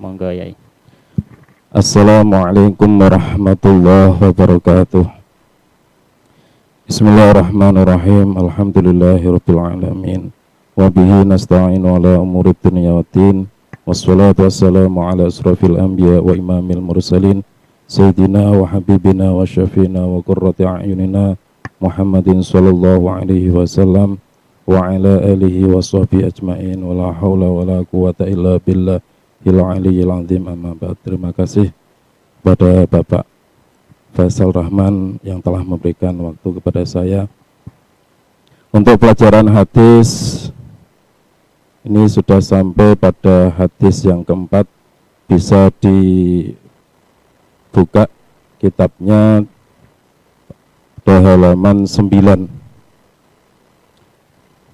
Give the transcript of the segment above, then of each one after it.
Monggo Yai. Assalamualaikum warahmatullahi wabarakatuh. Bismillahirrahmanirrahim. Alhamdulillahirabbil alamin. Wa bihi nasta'inu ala umuri dunya waddin. Wassalatu wassalamu ala asrafil anbiya wa imamil mursalin sayyidina wa habibina wa syafiina wa qurrati a'yunina Muhammadin sallallahu alaihi wasallam wa ala alihi wa sahbihi ajma'in wa la haula wa la quwata illa billah Al-Aliyyil Azim. Amma ba'd. Terima kasih kepada Bapak Faisal Rahman yang telah memberikan waktu kepada saya untuk pelajaran hadis. Ini sudah sampai pada hadis yang keempat. Bisa dibuka kitabnya pada halaman 9.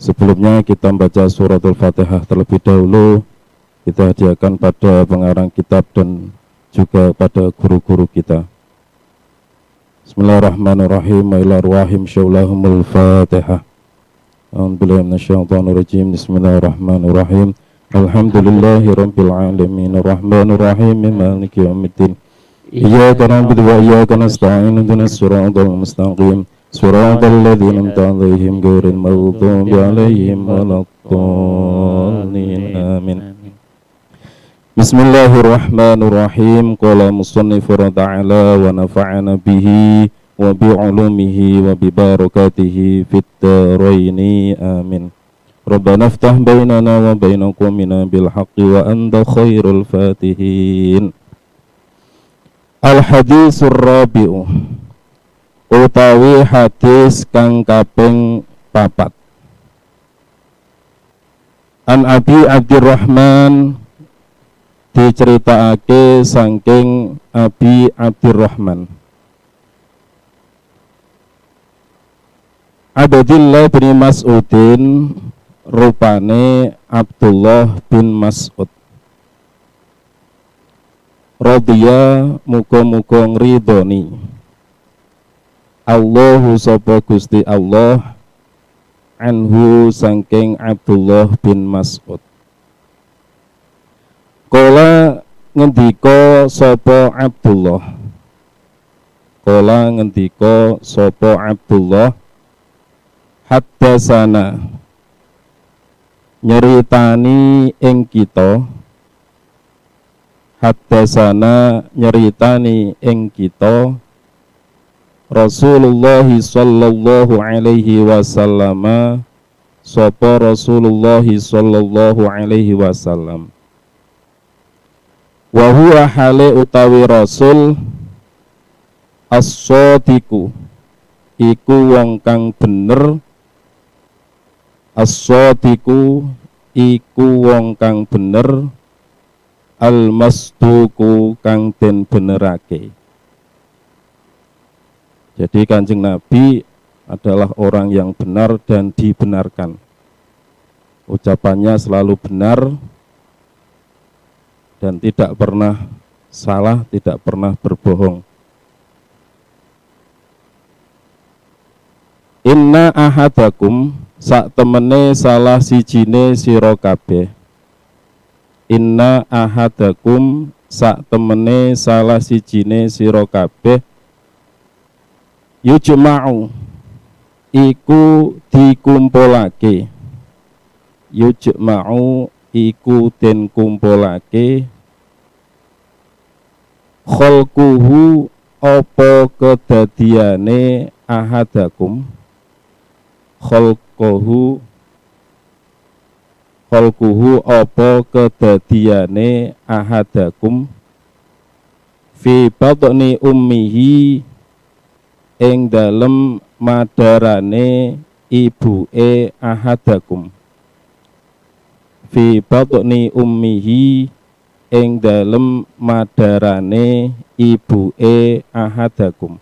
Sebelumnya kita membaca suratul Fatihah terlebih dahulu. Kita hadiahkan pada pengarang kitab dan juga pada guru-guru kita. Bismillahirrahmanirrahim. Bismillahirrahmanirrahim. Syawlahumul Fatihah. A'udzubillahi minasyaitonirrajim. Bismillahirrahmanirrahim. Alhamdulillahi rabbil alamin. Arrahmanirrahim. Maliki yaumiddin. Iyyaka na'budu wa iyyaka nasta'in. Ihdinas siratal mustaqim. Siratal ladzina an'amta 'alaihim ghairil maghdubi 'alaihim waladdallin. Amin. Bismillahirrahmanirrahim. Qala musannifu ta'ala wa nafa'ana bihi wa bi'ulumihi wa bi barakatihi fid dharaini. Amin. Rabbana iftah bainana wa baina qaumina bil haqqi wa anta khairul fatihin. Al hadisur rabi'u, utawi hadis kang kaping 4. An Abi Abdurrahman, diceritakake saking Abi Abdurrahman Abdullah bin Mas'udin, rupane Abdullah bin Mas'ud, radhiya muga-muga ngridoni Allahu sapa Gusti Allah anhu saking Abdullah bin Mas'ud. Kala ngendika sapa Abdullah, kala ngendika sapa Abdullah, haddasana, nyeritani ing kita, haddasana nyeritani ing kita Rasulullah sallallahu alaihi wasallam, sapa Rasulullah sallallahu alaihi wasallam. Wa huwa hale utawi Rasul as-shadiqu, iku wong kang bener, as-shadiqu iku wong kang bener, al-masduqu kang den benerake. Jadi Kanjeng Nabi adalah orang yang benar dan dibenarkan. Ucapannya selalu benar dan tidak pernah salah, tidak pernah berbohong. Inna ahadakum, sak temene salah sijine sira kabeh. Inna ahadakum, sak temene salah sijine sira kabeh. Yujma'u, iku dikumpulake. Yujma'u, iku den kumpulake. Khalquhu, apa kedadiane ahadakum. Khalquhu, khalquhu apa kedadiane ahadakum. Fi batni ummihi, ing dalem madarane ibuke ahadakum. Fi batni ummihi, ing dalem madarane ibuke ahadakum.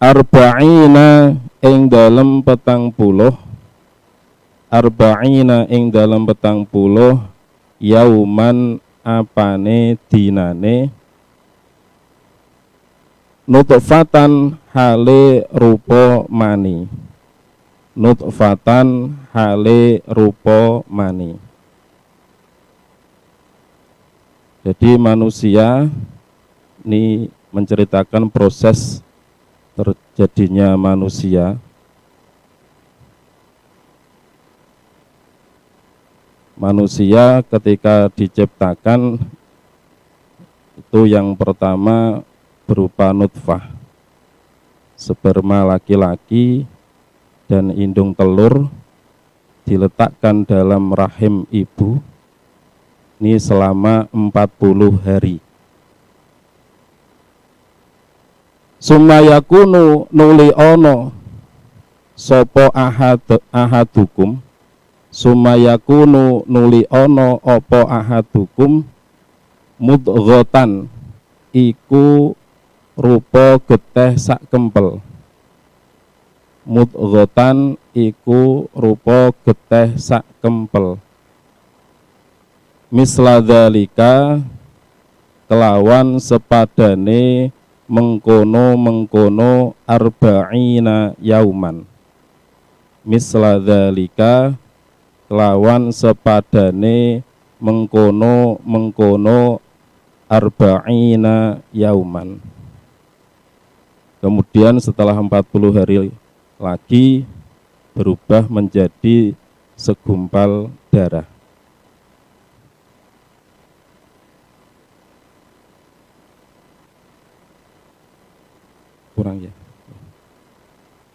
Arba'ina, ing dalem 40. Arba'ina, ing dalem 40. Yauman, apane dinane. Nutfatan, hale rupa mani. Nutfatan, hale rupa mani. Jadi manusia ini menceritakan proses terjadinya manusia. Manusia ketika diciptakan itu yang pertama berupa nutfah, sperma laki-laki dan indung telur diletakkan dalam rahim ibu ini selama 40 hari. Sumayakunu nuli ono sopo ahadukum, sumayakunu nuli ono opo ahadukum mudghatan iku rupa geteh sak kempel. Mudghatan iku rupa geteh sak kempel. Misla dzalika kelawan sepadane mengkono arba'ina yauman. Misla dzalika kelawan sepadane mengkono arba'ina yauman. Kemudian setelah 40 hari lagi berubah menjadi segumpal darah. Kurang ya,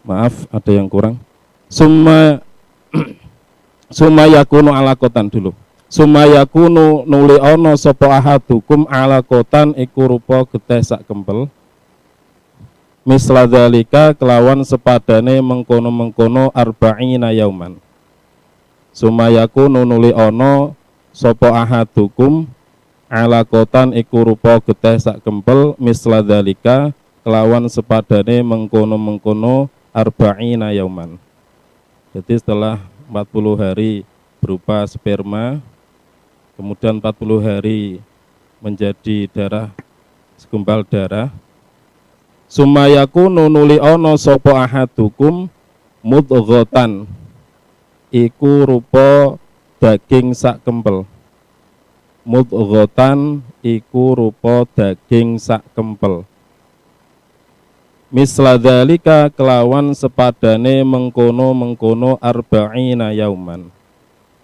maaf ada yang kurang. Summa yakunu alakotan dulu. Summa yakunu nuli ono sapa ahadukum alakotan iku rupa geteh sak kempel. Misla dzalika kelawan sepadane mengkono arba'ina yauman. Summa yakunu nuli ono sapa ahadukum alakotan iku rupa geteh sak kempel. Misla dzalika kelawan sepadane mengkono arba'ina yauman. Jadi setelah 40 hari berupa sperma, kemudian 40 hari menjadi darah, segumpal darah. Sumayakunu nuli ono sapa ahadukum mudghatan iku rupa daging sak kempel. Mudghatan iku rupa daging sak kempel. Misla dzalika kelawan sepadane mengkono arba'ina yauman.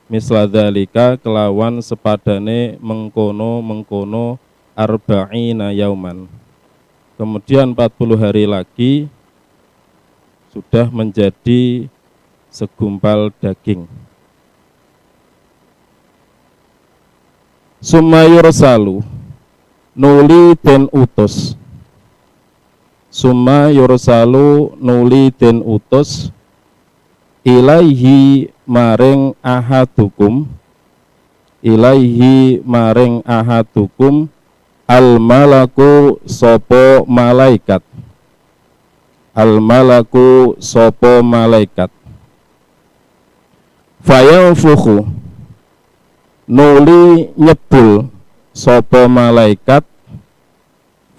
Misla dzalika kelawan sepadane mengkono arba'ina yauman. Kemudian 40 hari lagi sudah menjadi segumpal daging. Sumayursalu nuli den utus. Summa yursalu nuli den utus ilaihi maring ahadukum, ilaihi maring ahadukum al malaku sopo malaikat, al malaku sopo malaikat. Fayanfukhu nuli nyebul sopo malaikat,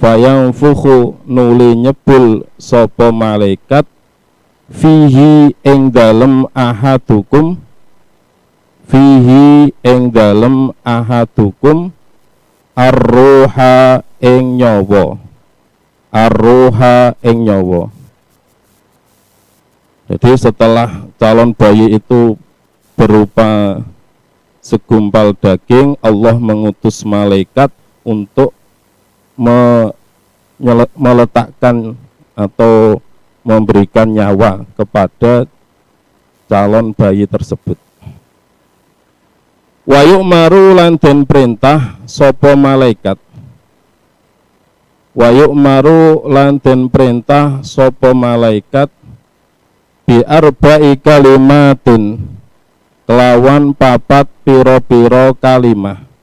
fayanfukhu nuli nyebul sapa malaikat fihi ing dalem ahadukum, fihi ing dalem ahadukum arruha ing nyawa, arruha ing nyawa. Jadi setelah calon bayi itu berupa segumpal daging, Allah mengutus malaikat untuk meletakkan atau memberikan nyawa kepada calon bayi tersebut. Wa yu'maru lan den perintah sapa malaikat, wa yu'maru lan den perintah sapa malaikat bi arba'i kalimatin kelawan papat piro-piro kalimah.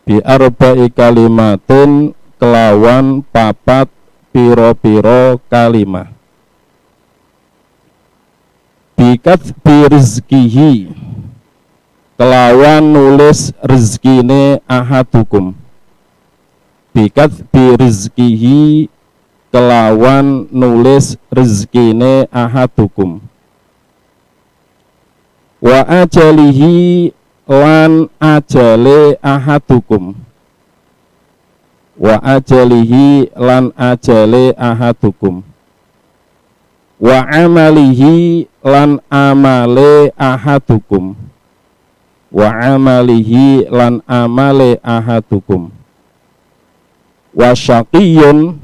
Bi arba'i kalimatin kelawan papat piro-piro kalimah. Bikat birizkihi kelawan nulis rezekine ahadukum. Bikat birizkihi kelawan nulis rezekine ahadukum. Wa ajalihi lan ajale ahadukum, wa ajalihi lan ajale ahadukum, wa amalihi lan amale ahadukum, wa amalihi lan amale ahadukum, wa syaqiyun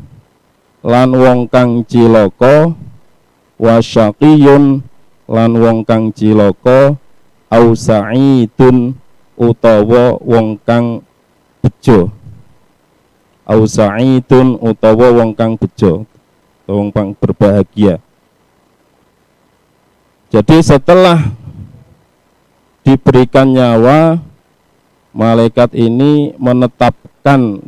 lan wong kang cilaka, wa syaqiyun lan wong kang cilaka, au sa'idun utawa wong kang bejo, au sa'idun utawa wong kang bejo, wong kang berbahagia. Jadi setelah diberikan nyawa, malaikat ini menetapkan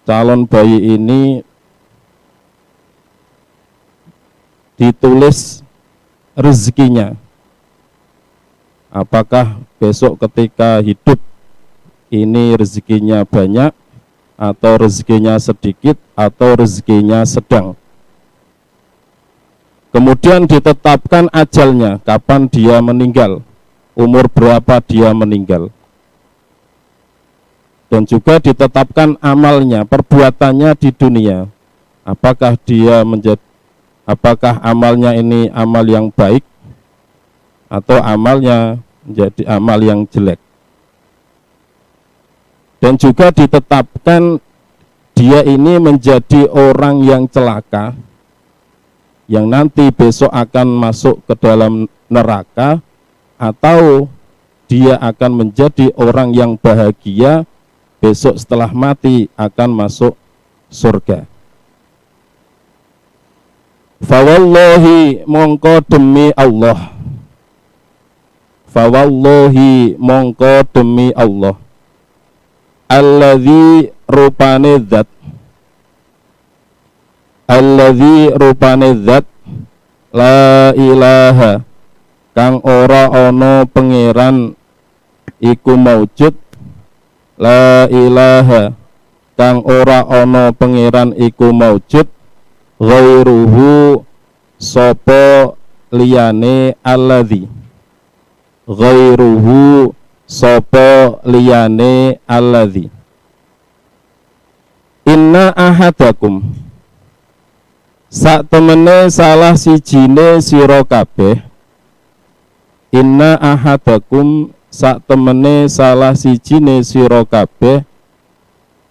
calon bayi ini ditulis rezekinya. Apakah besok ketika hidup ini rezekinya banyak, atau rezekinya sedikit, atau rezekinya sedang. Kemudian ditetapkan ajalnya, kapan dia meninggal, umur berapa dia meninggal. Dan juga ditetapkan amalnya, perbuatannya di dunia. Apakah amalnya ini amal yang baik, atau amalnya menjadi amal yang jelek. Dan juga ditetapkan dia ini menjadi orang yang celaka, yang nanti besok akan masuk ke dalam neraka, atau dia akan menjadi orang yang bahagia, besok setelah mati akan masuk surga. Fawallahi mongko demi Allah, fawallahi mongko demi Allah, alladzi rupane zat, alladzi rupane zat, la ilaha kang ora ana pangeran iku maujud, la ilaha kang ora ana pangeran iku maujud, ghairuhu sapa liyane alladzi, ghairuhu sapa liyane alladzi. Inna ahadakum sak temene salah sijine sira kabeh, inna ahadakum sak temene salah sijine sira kabeh,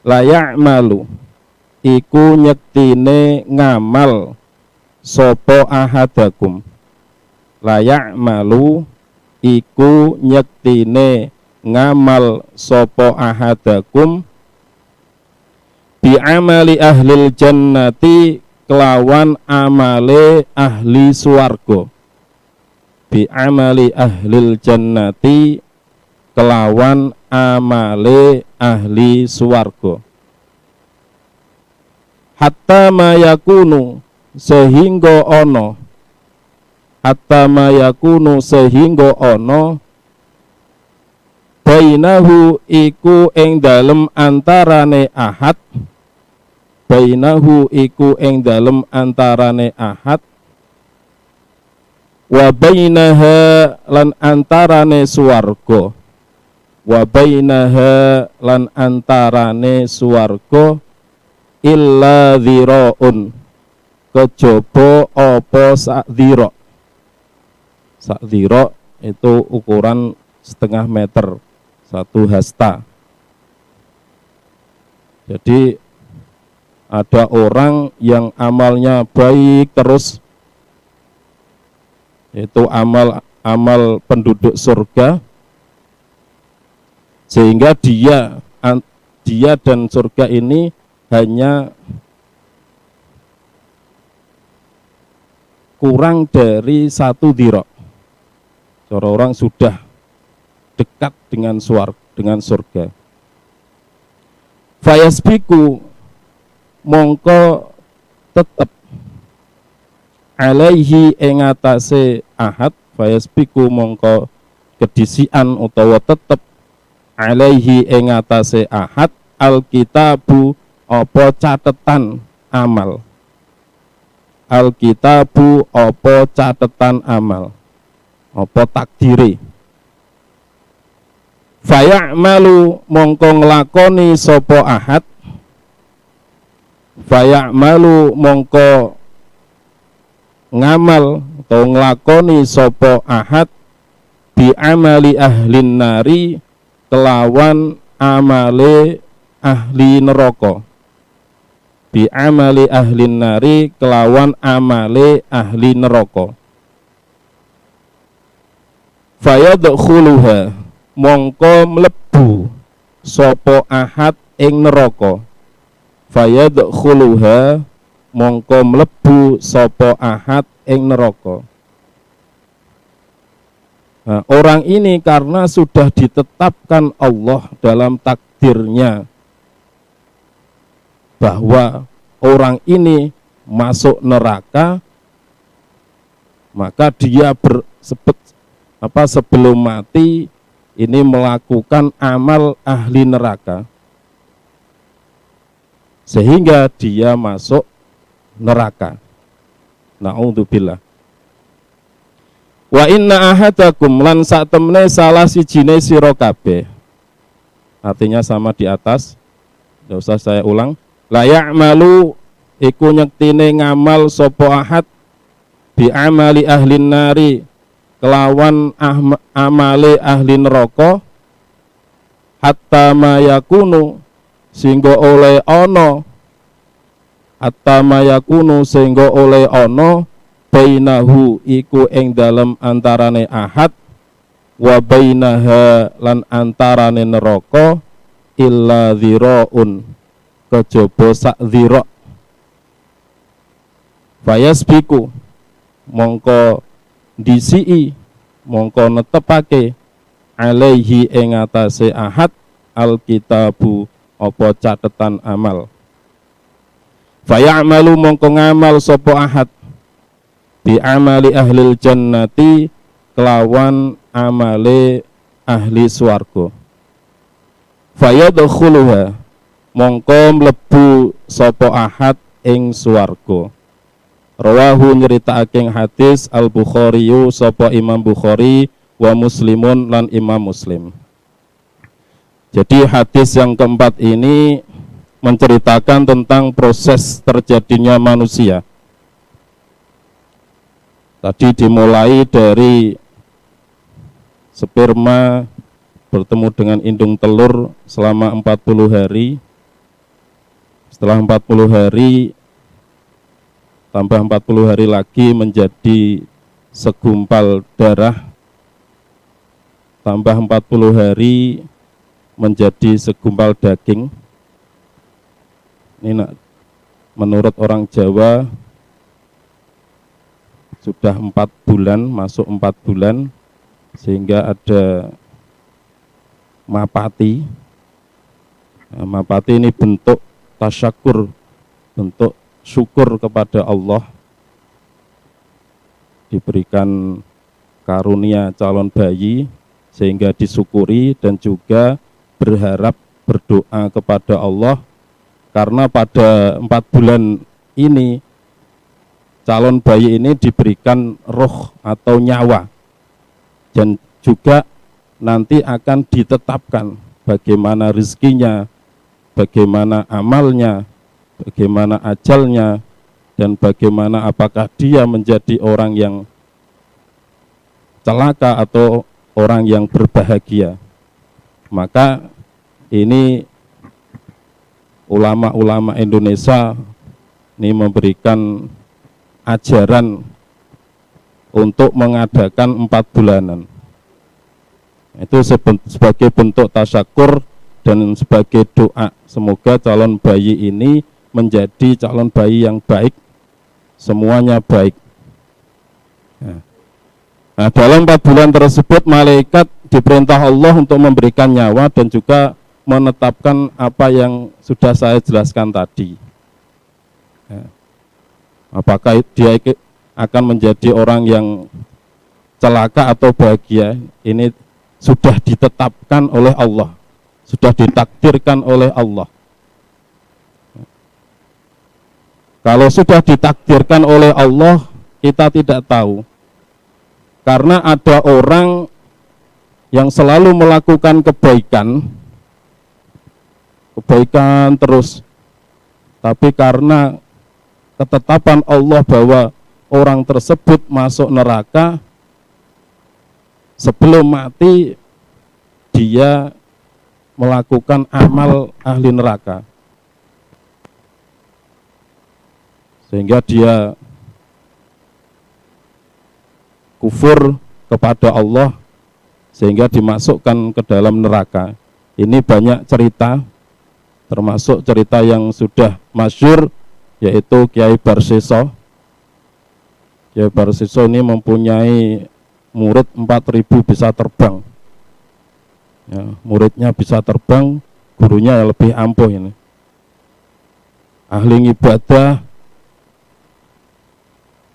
layak malu iku nyektine ngamal sapa ahadakum, layak malu iku nyektine ngamal sapa ahadakum, bi amali ahlil jannati kelawan amale ahli swarga, bi amali ahlil jannati kelawan amale ahli swarga. Hatta mayakunu sehingga ono, hatta mayakunu sehingga ono, bainahu iku ing dalem antarane ahad, bainahu iku ing dalem antarane ahad, wa bainaha lan antarane swarga, wa bainaha lan antarane swarga, illa dhiraun kejaba apa sak dhira. Sak dhira itu ukuran setengah meter, 1 hasta. Jadi ada orang yang amalnya baik terus, itu amal penduduk surga, sehingga dia dan surga ini hanya kurang dari 1 dhira. Cara orang sudah dekat dengan surga. Fayasbiku mongko tetep alaihi ing atase ahad, fayasbiku mongko kedisian utawa tetep alaihi ing atase ahad, alkitabu apa catetan amal, alkitabu apa catetan amal, apa takdire. Faya'malu mongko nglakoni sapa ahad, faya'malu mongko ngamal atau nglakoni sapa ahad bi amali ahlin nari kelawan amale ahli neraka, bi amali ahlin nari kelawan amale ahli neraka. Fayadkhuluha mongko mlebu sapa ahad ing neraka, fayadkhuluha mongko mlebu sapa ahad ing neraka. Nah, orang ini karena sudah ditetapkan Allah dalam takdirnya bahwa orang ini masuk neraka, maka dia sebelum mati ini melakukan amal ahli neraka sehingga dia masuk neraka. Na'udzubillah. Wa inna ahadakum lan sak temene salah sijine sira kabeh. Artinya sama di atas. Enggak usah saya ulang. La ya'malu iku nyektine ngamal sapa ahad bi amali ahlin nari kelawan amale ahli neraka hatta mayakunu sehingga oleh ana, hatta mayakunu sehingga oleh ana bainahu iku ing dalem antarane ahad wa bainaha lan antarane neraka illa dhiraun kejaba sak dhira. Fayasbiku mongko disii mongko netepake alaihi ing atase ahad alkitabu apa catetan amal. Fayamalu mongko ngamal sapa ahad bi amali ahlil jannati kelawan amale ahli swarga. Fayadkhuluha mongko mlebu sapa ahad ing swarga. Rawahu nyeritakake hadis Al-Bukhari sapa Imam Bukhari wa Muslimun lan Imam Muslim. Jadi hadis yang keempat ini menceritakan tentang proses terjadinya manusia. Tadi dimulai dari sperma bertemu dengan indung telur selama 40 hari. Setelah 40 hari tambah 40 hari lagi menjadi segumpal darah. Tambah 40 hari menjadi segumpal daging. Ini menurut orang Jawa sudah 4 bulan, masuk 4 bulan, sehingga ada mapati. Nah, mapati ini bentuk tasyakur, bentuk syukur kepada Allah, diberikan karunia calon bayi sehingga disyukuri dan juga berharap berdoa kepada Allah karena pada 4 bulan ini calon bayi ini diberikan roh atau nyawa dan juga nanti akan ditetapkan bagaimana rezekinya, bagaimana amalnya, bagaimana ajalnya, dan bagaimana apakah dia menjadi orang yang celaka atau orang yang berbahagia. Maka ini ulama-ulama Indonesia ini memberikan ajaran untuk mengadakan 4 bulanan. Itu sebagai bentuk tasyakur dan sebagai doa semoga calon bayi ini menjadi calon bayi yang baik, semuanya baik. Nah, dalam 4 bulan tersebut malaikat diperintah Allah untuk memberikan nyawa dan juga menetapkan apa yang sudah saya jelaskan tadi. Apakah dia akan menjadi orang yang celaka atau bahagia, ini sudah ditetapkan oleh Allah, sudah ditakdirkan oleh Allah. Kalau sudah ditakdirkan oleh Allah, kita tidak tahu. Karena ada orang yang selalu melakukan kebaikan terus, tapi karena ketetapan Allah bahwa orang tersebut masuk neraka, sebelum mati dia melakukan amal ahli neraka, sehingga dia kufur kepada Allah sehingga dimasukkan ke dalam neraka. Ini banyak cerita, termasuk cerita yang sudah masyhur, yaitu Kiai Barseso. Kiai Barseso ini mempunyai murid 4.000 bisa terbang. Ya, muridnya bisa terbang, gurunya lebih ampuh ini. Ahli ibadah,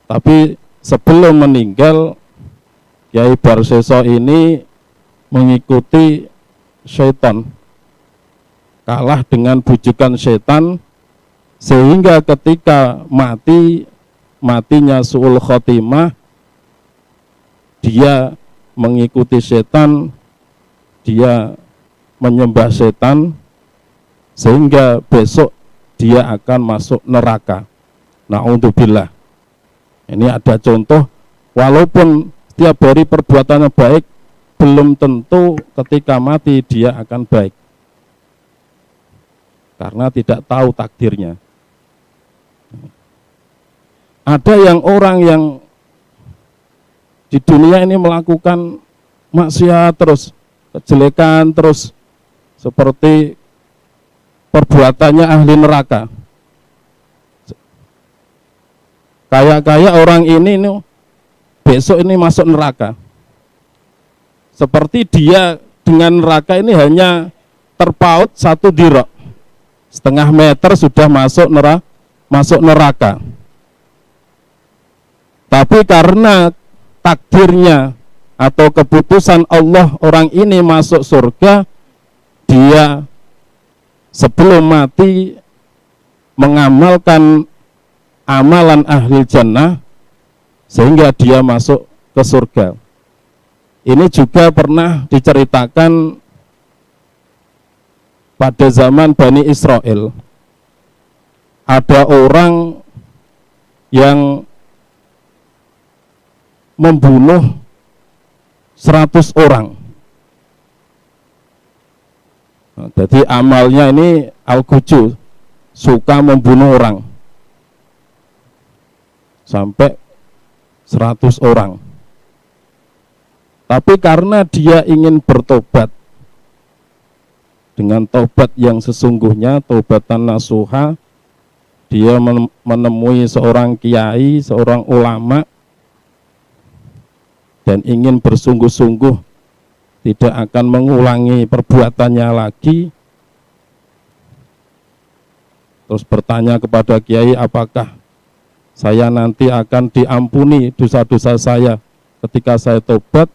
tapi sebelum meninggal Kiai Barseso ini mengikuti syaitan, kalah dengan bujukan syaitan, sehingga ketika matinya su'ul khotimah, dia mengikuti syaitan, dia menyembah syaitan, sehingga besok dia akan masuk neraka. Na'udzubillah. Ini ada contoh, walaupun setiap hari perbuatannya baik, belum tentu ketika mati dia akan baik, karena tidak tahu takdirnya. Ada yang orang yang di dunia ini melakukan maksiat terus, kejelekan terus, seperti perbuatannya ahli neraka. Kayak orang ini besok ini masuk neraka. Seperti dia dengan neraka ini hanya terpaut 1 dirok, setengah meter sudah masuk neraka. Tapi karena takdirnya atau keputusan Allah orang ini masuk surga, dia sebelum mati mengamalkan amalan ahli jannah sehingga dia masuk ke surga. Ini juga pernah diceritakan pada zaman Bani Israel. Ada orang yang membunuh 100 orang. Nah, jadi amalnya ini al-guju, suka membunuh orang, sampai 100 orang. Tapi karena dia ingin bertobat dengan tobat yang sesungguhnya, tobatan nasuha, dia menemui seorang kiai, seorang ulama, dan ingin bersungguh-sungguh tidak akan mengulangi perbuatannya lagi. Terus bertanya kepada kiai, apakah saya nanti akan diampuni dosa-dosa saya ketika saya tobat?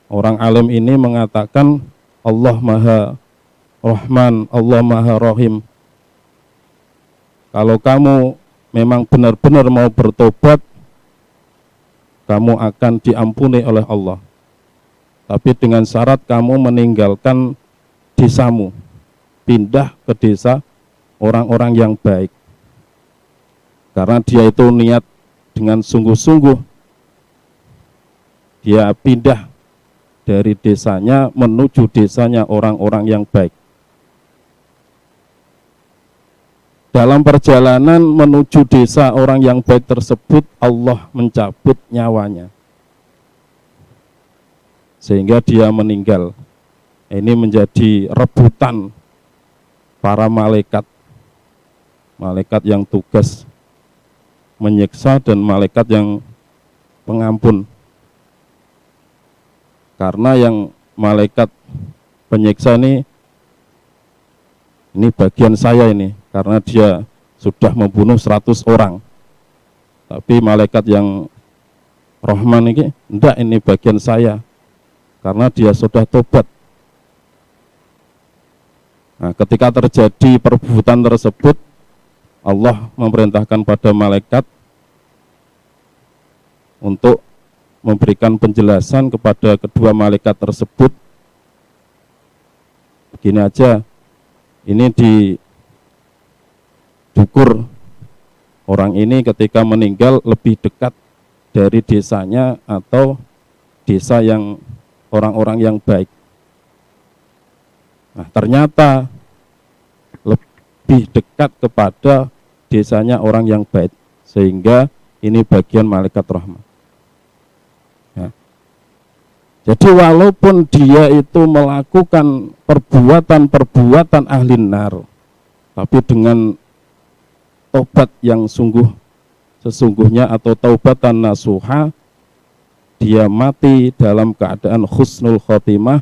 Orang alim ini mengatakan, Allah Maha Rahman, Allah Maha Rahim. Kalau kamu memang benar-benar mau bertobat, kamu akan diampuni oleh Allah. Tapi dengan syarat kamu meninggalkan desamu, pindah ke desa orang-orang yang baik. Karena dia itu niat dengan sungguh-sungguh, dia pindah dari desanya menuju desanya orang-orang yang baik. Dalam perjalanan menuju desa orang yang baik tersebut, Allah mencabut nyawanya, sehingga dia meninggal. Ini menjadi rebutan para malaikat yang tugas menyiksa dan malaikat yang pengampun. Karena yang malaikat penyiksa ini bagian saya ini, karena dia sudah membunuh 100 orang. Tapi malaikat yang Rahman ini, enggak, ini bagian saya, karena dia sudah tobat. Nah, ketika terjadi perbuatan tersebut, Allah memerintahkan pada malaikat untuk memberikan penjelasan kepada kedua malaikat tersebut. Begini aja, ini diukur orang ini ketika meninggal lebih dekat dari desanya atau desa yang orang-orang yang baik. Nah, ternyata lebih dekat kepada desanya orang yang baik, sehingga ini bagian malaikat rahmat. Ya. Jadi walaupun dia itu melakukan perbuatan-perbuatan ahli nar, tapi dengan tobat yang sesungguhnya atau taubatan nasuha, dia mati dalam keadaan husnul khotimah,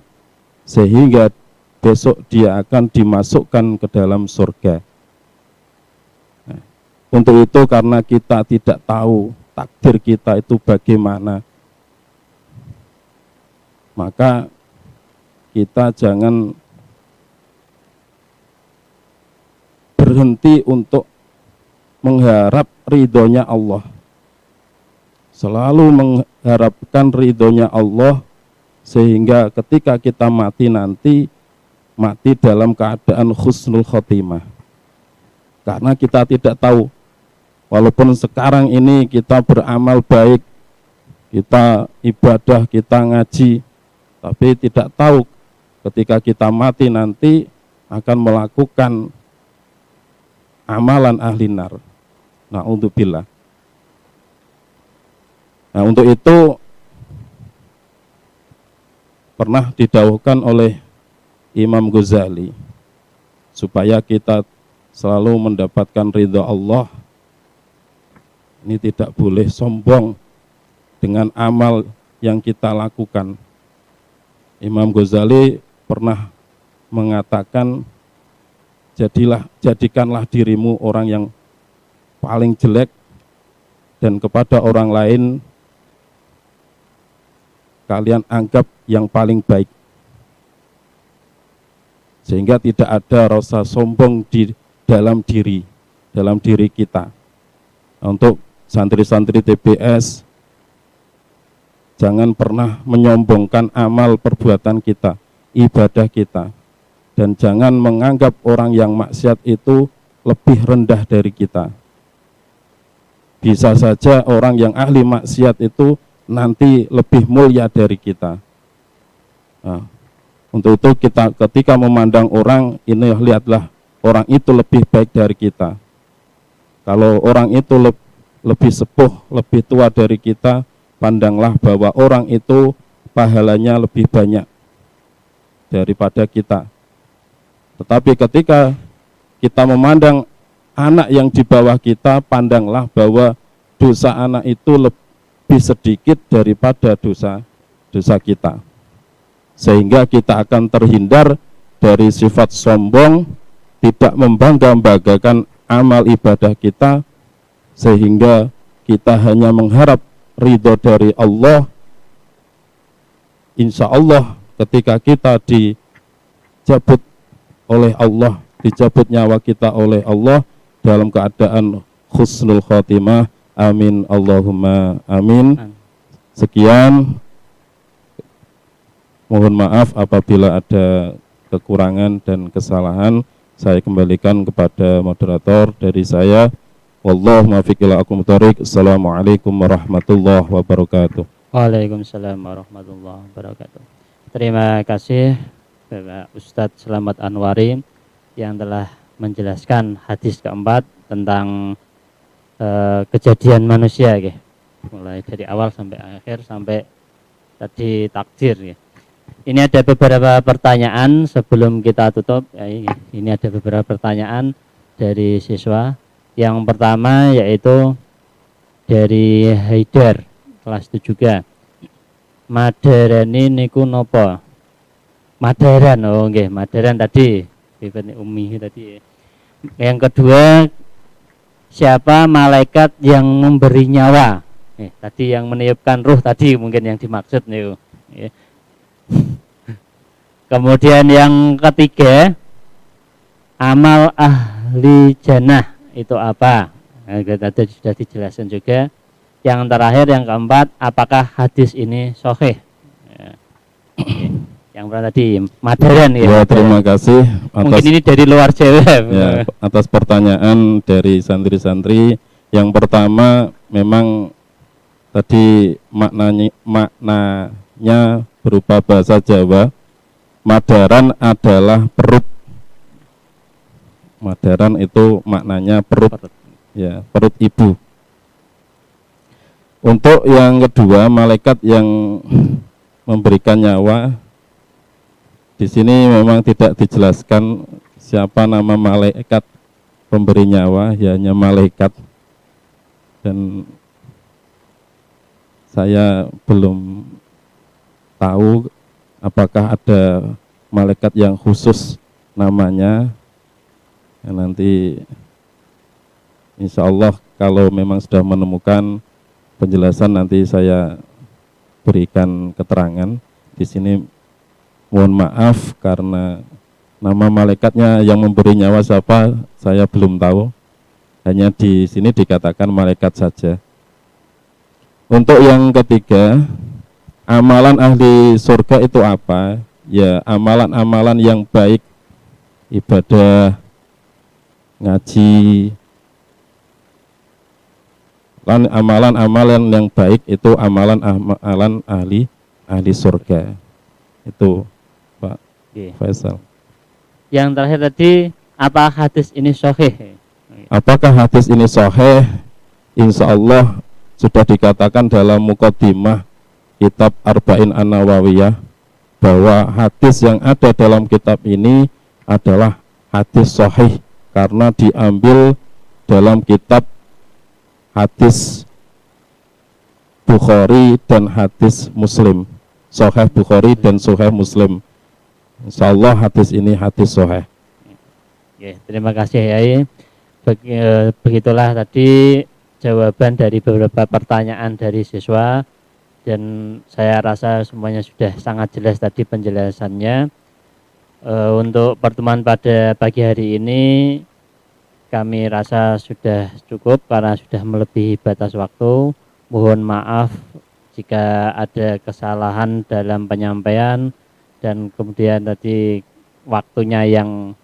sehingga besok dia akan dimasukkan ke dalam surga. Nah, untuk itu karena kita tidak tahu takdir kita itu bagaimana, maka kita jangan berhenti untuk mengharap ridhonya Allah. Selalu mengharapkan ridhonya Allah, sehingga ketika kita mati nanti, mati dalam keadaan husnul khotimah. Karena kita tidak tahu, walaupun sekarang ini kita beramal baik, kita ibadah, kita ngaji, tapi tidak tahu ketika kita mati nanti akan melakukan amalan ahli nar. Na'udzubillah. Nah, untuk itu pernah didhawuhkan oleh Imam Ghazali, supaya kita selalu mendapatkan ridha Allah, ini tidak boleh sombong dengan amal yang kita lakukan. Imam Ghazali pernah mengatakan, jadikanlah dirimu orang yang paling jelek, dan kepada orang lain kalian anggap yang paling baik, sehingga tidak ada rasa sombong di dalam diri kita. Untuk santri-santri TBS, jangan pernah menyombongkan amal perbuatan kita, ibadah kita, dan jangan menganggap orang yang maksiat itu lebih rendah dari kita. Bisa saja orang yang ahli maksiat itu nanti lebih mulia dari kita. Nah, untuk itu kita ketika memandang orang ini, lihatlah orang itu lebih baik dari kita. Kalau orang itu lebih sepuh, lebih tua dari kita, pandanglah bahwa orang itu pahalanya lebih banyak daripada kita. Tetapi ketika kita memandang anak yang di bawah kita, pandanglah bahwa dosa anak itu lebih sedikit daripada dosa kita. Sehingga kita akan terhindar dari sifat sombong, tidak membangga-banggakan amal ibadah kita, sehingga kita hanya mengharap ridho dari Allah. Insya Allah ketika kita dicabut oleh Allah, dicabut nyawa kita oleh Allah dalam keadaan husnul khotimah. Amin Allahumma amin. Sekian, mohon maaf apabila ada kekurangan dan kesalahan. Saya kembalikan kepada moderator dari saya. Wallahu muwaffiq ila aqwamit thoriq. Assalamualaikum warahmatullahi wabarakatuh. Waalaikumsalam warahmatullahi wabarakatuh. Terima kasih Bapak Ustadz Selamat Anwari yang telah menjelaskan hadis keempat tentang kejadian manusia, ya. Mulai dari awal sampai akhir, sampai tadi takdir, ya. Ini ada beberapa pertanyaan sebelum kita tutup, ya. Ini ada beberapa pertanyaan dari siswa. Yang pertama yaitu dari Haidar kelas 7. Madarani niku nopo? Madaran, oh nggih, madaran tadi Ibnu Ummi tadi. Yang kedua, siapa malaikat yang memberi nyawa? Tadi yang meniupkan ruh tadi mungkin yang dimaksud nih. Ya. Kemudian yang ketiga, amal ahli jannah itu apa? Tadi sudah dijelaskan juga. Yang terakhir, yang keempat, apakah hadis ini sahih? Ya. Oke. Yang pertama tadi Madaran ya. Ya, terima kasih Mungkin atas ini dari luar Jawa. ya, atas pertanyaan dari santri-santri. Yang pertama, memang tadi maknanya berupa bahasa Jawa. Madaran adalah perut. Madaran itu maknanya perut, ya, perut ibu. Untuk yang kedua, malaikat yang memberikan nyawa, di sini memang tidak dijelaskan siapa nama malaikat pemberi nyawa, ya hanya malaikat. Dan saya belum tahu apakah ada malaikat yang khusus namanya. Ya, nanti insya Allah kalau memang sudah menemukan penjelasan nanti saya berikan keterangan. Di sini mohon maaf karena nama malaikatnya yang memberi nyawa siapa saya belum tahu. Hanya di sini dikatakan malaikat saja. Untuk yang ketiga, amalan ahli surga itu apa? Ya, amalan-amalan yang baik, ibadah, ngaji, amalan-amalan yang baik itu amalan ahli surga. Itu Pak Faisal. Yang terakhir tadi, apa hadis ini sahih? Apakah hadis ini sahih? Insya Allah sudah dikatakan dalam muqaddimah kitab Arba'in An-Nawawiyah bahwa hadis yang ada dalam kitab ini adalah hadis sahih karena diambil dalam kitab hadis Bukhari dan hadis Muslim. Sahih Bukhari dan Sahih Muslim. Insyaallah hadis ini hadis sahih. Oke, terima kasih Yai. Begitulah tadi jawaban dari beberapa pertanyaan dari siswa, dan saya rasa semuanya sudah sangat jelas tadi penjelasannya. Untuk pertemuan pada pagi hari ini kami rasa sudah cukup karena sudah melebihi batas waktu. Mohon maaf jika ada kesalahan dalam penyampaian dan kemudian tadi waktunya yang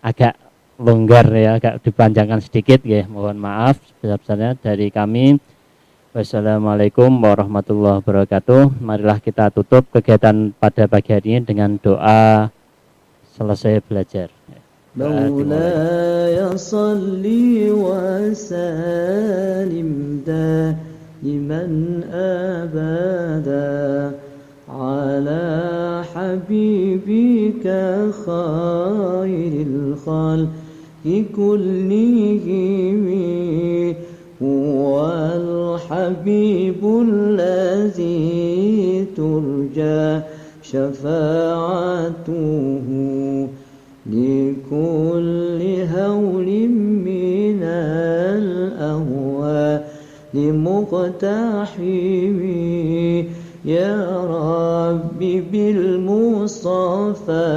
agak longgar ya, agak dipanjangkan sedikit ya. Mohon maaf sebesar-besarnya dari kami. Wassalamualaikum warahmatullahi wabarakatuh. Marilah kita tutup kegiatan pada pagi hari ini dengan doa selesai belajar. مولاي صل وسلم دائما أبدا على حبيبك خير الخلق كلهم هو الحبيب الذي ترجى شفاعته لكل هول من الأهوال مقتحم يا ربي بالمصطفى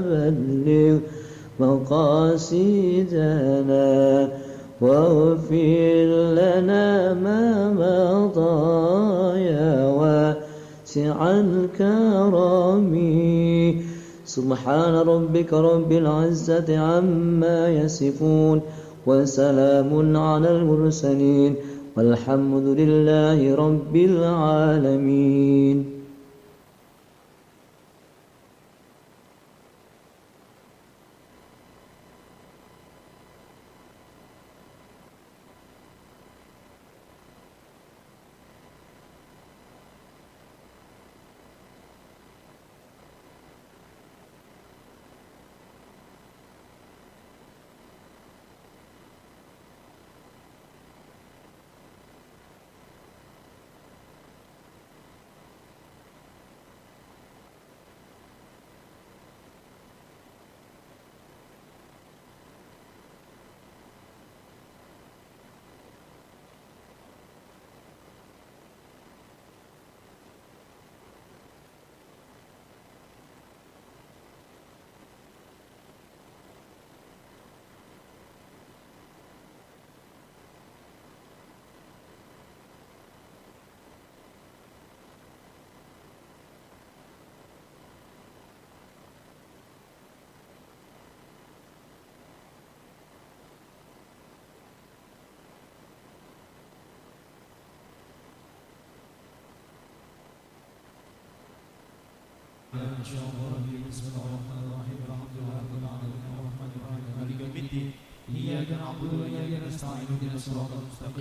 بلغ مقاصدنا واغفر لنا ما مضى يا واسع الكرم سبحان ربك رب العزة عما يصفون وسلام على المرسلين والحمد لله رب العالمين. إياك نعبد وإياك نستعين اهدنا الصراط المستقيم